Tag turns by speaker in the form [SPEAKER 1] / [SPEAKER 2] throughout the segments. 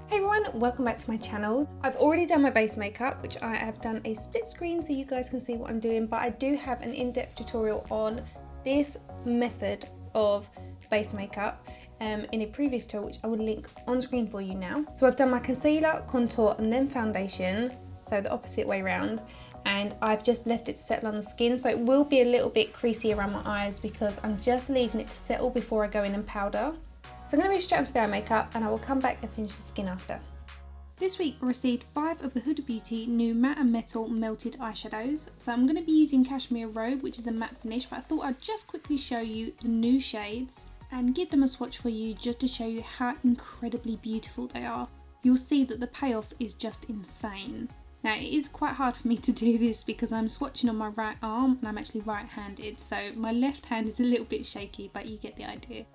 [SPEAKER 1] Hey everyone, welcome back to my channel. I've already done my base makeup, which I have done a split screen so you guys can see what I'm doing, but I do have an in-depth tutorial on this method of base makeup in a previous tutorial, which I will link on screen for you now. So I've done my concealer, contour and then foundation, so the opposite way around, and I've just left it to settle on the skin, so it will be a little bit creasy around my eyes because I'm just leaving it to settle before I go in and powder. So I'm going to move straight onto the eye makeup and I will come back and finish the skin after. This week I received 5 of the Huda Beauty new matte and metal melted eyeshadows. So I'm going to be using Cashmere Robe, which is a matte finish, but I thought I'd just quickly show you the new shades and give them a swatch for you just to show you how incredibly beautiful they are. You'll see that the payoff is just insane. Now it is quite hard for me to do this because I'm swatching on my right arm and I'm actually right-handed, so my left hand is a little bit shaky, but you get the idea.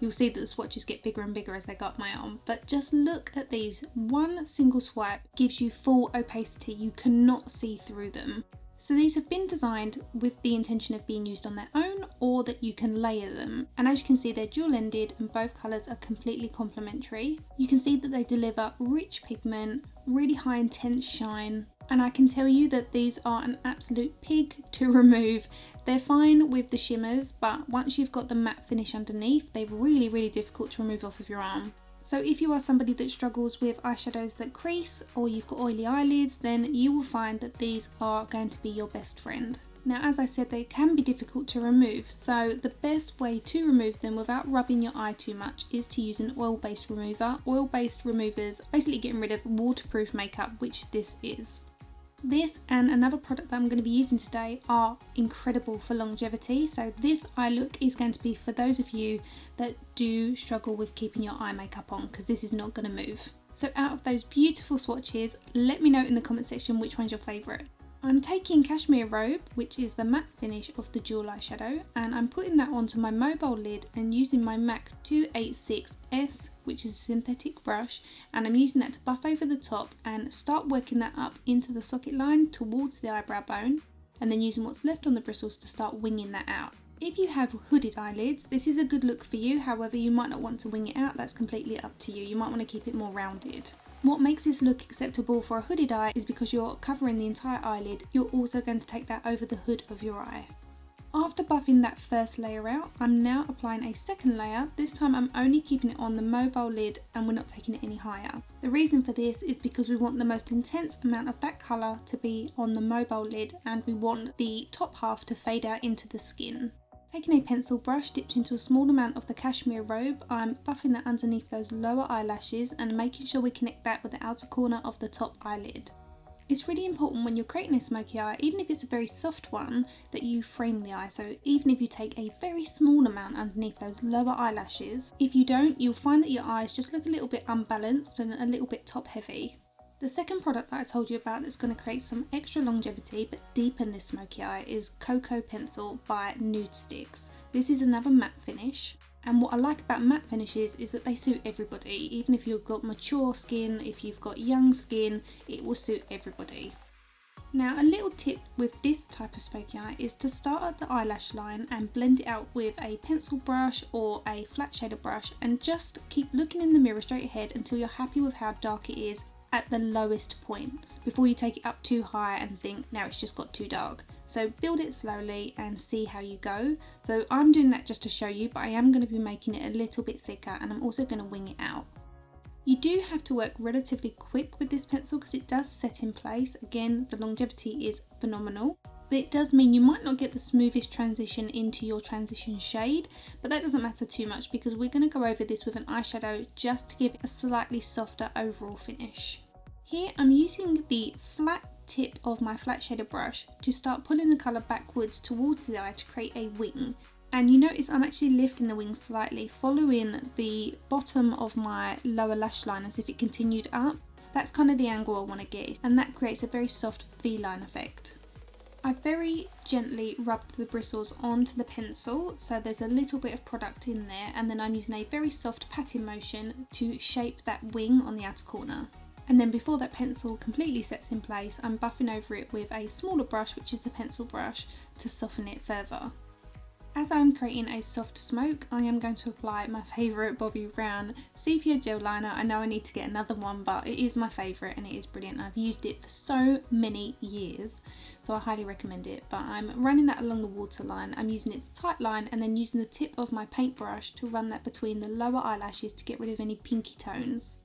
[SPEAKER 1] You'll see that the swatches get bigger and bigger as they go up my arm, but just look at these. One single swipe gives you full opacity, you cannot see through them. So these have been designed with the intention of being used on their own or that you can layer them. And as you can see, they're dual ended and both colours are completely complementary. You can see that they deliver rich pigment, really high intense shine, and I can tell you that these are an absolute pig to remove. They're fine with the shimmers, but once you've got the matte finish underneath, they're really difficult to remove off of your arm. So if you are somebody that struggles with eyeshadows that crease or you've got oily eyelids, then you will find that these are going to be your best friend. Now, as I said, they can be difficult to remove, so the best way to remove them without rubbing your eye too much is to use an oil-based remover. Oil-based removers basically getting rid of waterproof makeup, which this is. This and another product that I'm going to be using today are incredible for longevity. So this eye look is going to be for those of you that do struggle with keeping your eye makeup on, because this is not going to move. So out of those beautiful swatches, let me know in the comment section which one's your favourite. I'm taking Cashmere Robe, which is the matte finish of the dual eyeshadow, and I'm putting that onto my mobile lid and using my MAC 286S, which is a synthetic brush, and I'm using that to buff over the top and start working that up into the socket line towards the eyebrow bone, and then using what's left on the bristles to start winging that out. If you have hooded eyelids, this is a good look for you, however you might not want to wing it out, that's completely up to you. You might want to keep it more rounded. What makes this look acceptable for a hooded eye is because you're covering the entire eyelid, you're also going to take that over the hood of your eye. After buffing that first layer out, I'm now applying a second layer. This time I'm only keeping it on the mobile lid and we're not taking it any higher. The reason for this is because we want the most intense amount of that colour to be on the mobile lid and we want the top half to fade out into the skin. Taking a pencil brush dipped into a small amount of the Cashmere Robe, I'm buffing that underneath those lower eyelashes and making sure we connect that with the outer corner of the top eyelid. It's really important when you're creating a smoky eye, even if it's a very soft one, that you frame the eye. So even if you take a very small amount underneath those lower eyelashes, if you don't, you'll find that your eyes just look a little bit unbalanced and a little bit top heavy. The second product that I told you about that's going to create some extra longevity but deepen this smoky eye is Cocoa Pencil by Nude Sticks. This is another matte finish, and what I like about matte finishes is that they suit everybody. Even if you've got mature skin, if you've got young skin, it will suit everybody. Now a little tip with this type of smoky eye is to start at the eyelash line and blend it out with a pencil brush or a flat shader brush and just keep looking in the mirror straight ahead until you're happy with how dark it is at the lowest point before you take it up too high and think now it's just got too dark. So build it slowly and see how you go. So I'm doing that just to show you, but I am going to be making it a little bit thicker and I'm also going to wing it out. You do have to work relatively quick with this pencil because it does set in place. Again, the longevity is phenomenal. It does mean you might not get the smoothest transition into your transition shade, but that doesn't matter too much because we're going to go over this with an eyeshadow just to give it a slightly softer overall finish. Here I'm using the flat tip of my flat shader brush to start pulling the colour backwards towards the eye to create a wing. And you notice I'm actually lifting the wing slightly, following the bottom of my lower lash line as if it continued up. That's kind of the angle I want to get, and that creates a very soft V-line effect. I very gently rubbed the bristles onto the pencil, so there's a little bit of product in there, and then I'm using a very soft patting motion to shape that wing on the outer corner. And then before that pencil completely sets in place, I'm buffing over it with a smaller brush, which is the pencil brush, to soften it further. As I'm creating a soft smoke, I am going to apply my favourite Bobbi Brown sepia gel liner. I know I need to get another one, but it is my favourite and it is brilliant. I've used it for so many years, so I highly recommend it. But I'm running that along the waterline. I'm using it to tight line and then using the tip of my paintbrush to run that between the lower eyelashes to get rid of any pinky tones.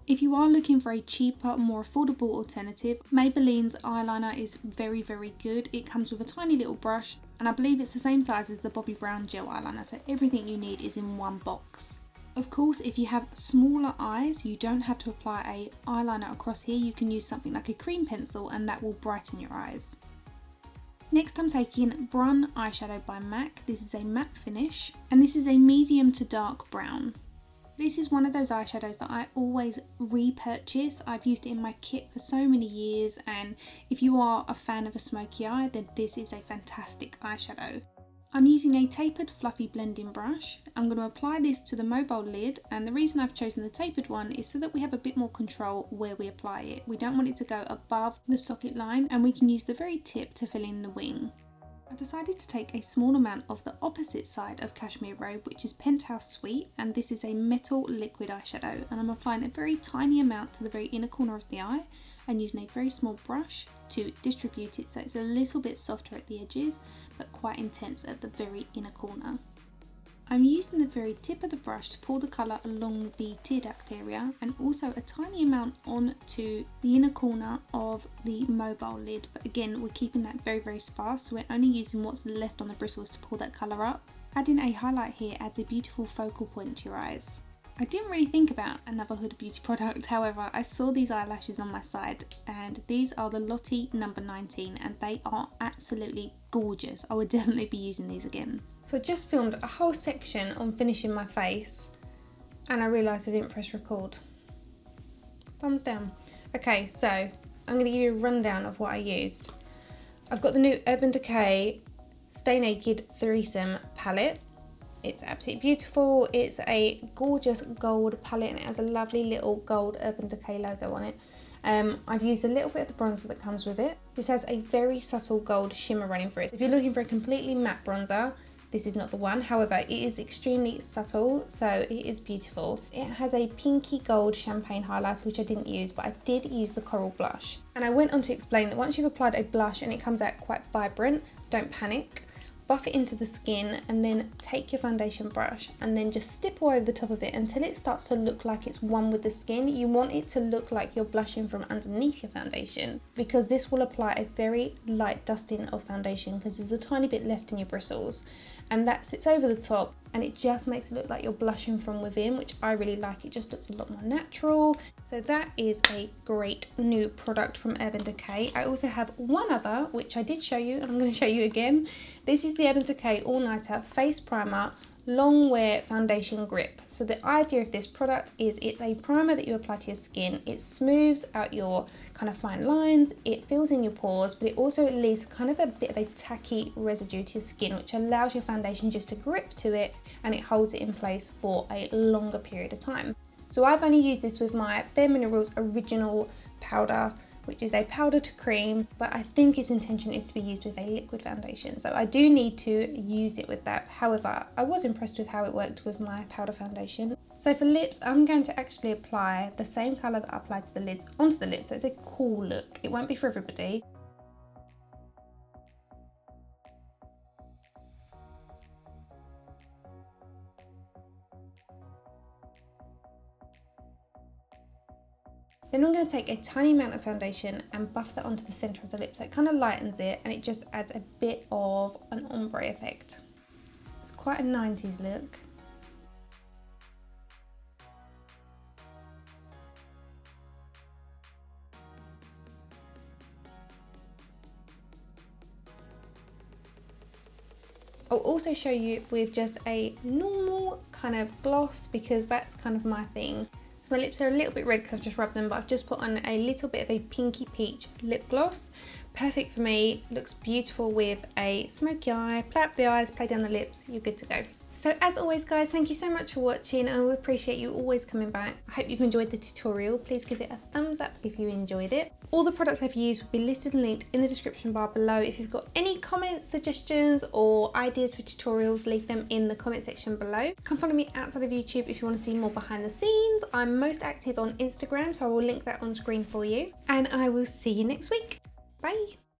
[SPEAKER 1] If you are looking for a cheaper, more affordable alternative, Maybelline's eyeliner is very, very good. It comes with a tiny little brush, and I believe it's the same size as the Bobbi Brown gel eyeliner, so everything you need is in one box. Of course, if you have smaller eyes, you don't have to apply a eyeliner across here. You can use something like a cream pencil and that will brighten your eyes. Next I'm taking Brun eyeshadow by MAC. This is a matte finish, and this is a medium to dark brown. This is one of those eyeshadows that I always repurchase. I've used it in my kit for so many years, and if you are a fan of a smoky eye, then this is a fantastic eyeshadow. I'm using a tapered fluffy blending brush. I'm going to apply this to the mobile lid, and the reason I've chosen the tapered one is so that we have a bit more control where we apply it. We don't want it to go above the socket line, and we can use the very tip to fill in the wing. I decided to take a small amount of the opposite side of Cashmere Robe, which is Penthouse Sweet, and this is a metal liquid eyeshadow, and I'm applying a very tiny amount to the very inner corner of the eye and using a very small brush to distribute it so it's a little bit softer at the edges but quite intense at the very inner corner. I'm using the very tip of the brush to pull the colour along the tear duct area, and also a tiny amount onto the inner corner of the mobile lid, but again we're keeping that very, very sparse, so we're only using what's left on the bristles to pull that colour up. Adding a highlight here adds a beautiful focal point to your eyes. I didn't really think about another Huda Beauty product, however I saw these eyelashes on my side, and these are the Lottie number 19 and they are absolutely gorgeous. I would definitely be using these again. So I just filmed a whole section on finishing my face and I realised I didn't press record. Thumbs down. Okay, so I'm going to give you a rundown of what I used. I've got the new Urban Decay Stay Naked Threesome palette. It's absolutely beautiful. It's a gorgeous gold palette and it has a lovely little gold Urban Decay logo on it. I've used a little bit of the bronzer that comes with it. This has a very subtle gold shimmer running through it. If you're looking for a completely matte bronzer, this is not the one. However, it is extremely subtle, so it is beautiful. It has a pinky gold champagne highlighter, which I didn't use, but I did use the coral blush. And I went on to explain that once you've applied a blush and it comes out quite vibrant, don't panic. Buff it into the skin and then take your foundation brush and then just stipple over the top of it until it starts to look like it's one with the skin. You want it to look like you're blushing from underneath your foundation, because this will apply a very light dusting of foundation because there's a tiny bit left in your bristles, and that sits over the top and it just makes it look like you're blushing from within, which I really like. It just looks a lot more natural. So that is a great new product from Urban Decay. I also have one other, which I did show you and I'm going to show you again. This is the Urban Decay All Nighter Face Primer Long Wear Foundation Grip. So the idea of this product is it's a primer that you apply to your skin. It smooths out your kind of fine lines, it fills in your pores, but it also leaves kind of a bit of a tacky residue to your skin, which allows your foundation just to grip to it and it holds it in place for a longer period of time. So I've only used this with my Bare Minerals Original powder, which is a powder to cream, but I think its intention is to be used with a liquid foundation. So I do need to use it with that. However, I was impressed with how it worked with my powder foundation. So for lips, I'm going to actually apply the same colour that I applied to the lids onto the lips, so it's a cool look. It won't be for everybody. Then I'm going to take a tiny amount of foundation and buff that onto the centre of the lip, so it kind of lightens it and it just adds a bit of an ombre effect. It's quite a 90s look. I'll also show you with just a normal kind of gloss, because that's kind of my thing. My lips are a little bit red because I've just rubbed them, but I've just put on a little bit of a pinky peach lip gloss. Perfect for me, looks beautiful with a smoky eye. Play up the eyes, play down the lips, you're good to go. So as always guys, thank you so much for watching. I will appreciate you always coming back. I hope you've enjoyed the tutorial. Please give it a thumbs up if you enjoyed it. All the products I've used will be listed and linked in the description bar below. If you've got any comments, suggestions or ideas for tutorials, leave them in the comment section below. Come follow me outside of YouTube if you want to see more behind the scenes. I'm most active on Instagram, so I will link that on screen for you. And I will see you next week. Bye.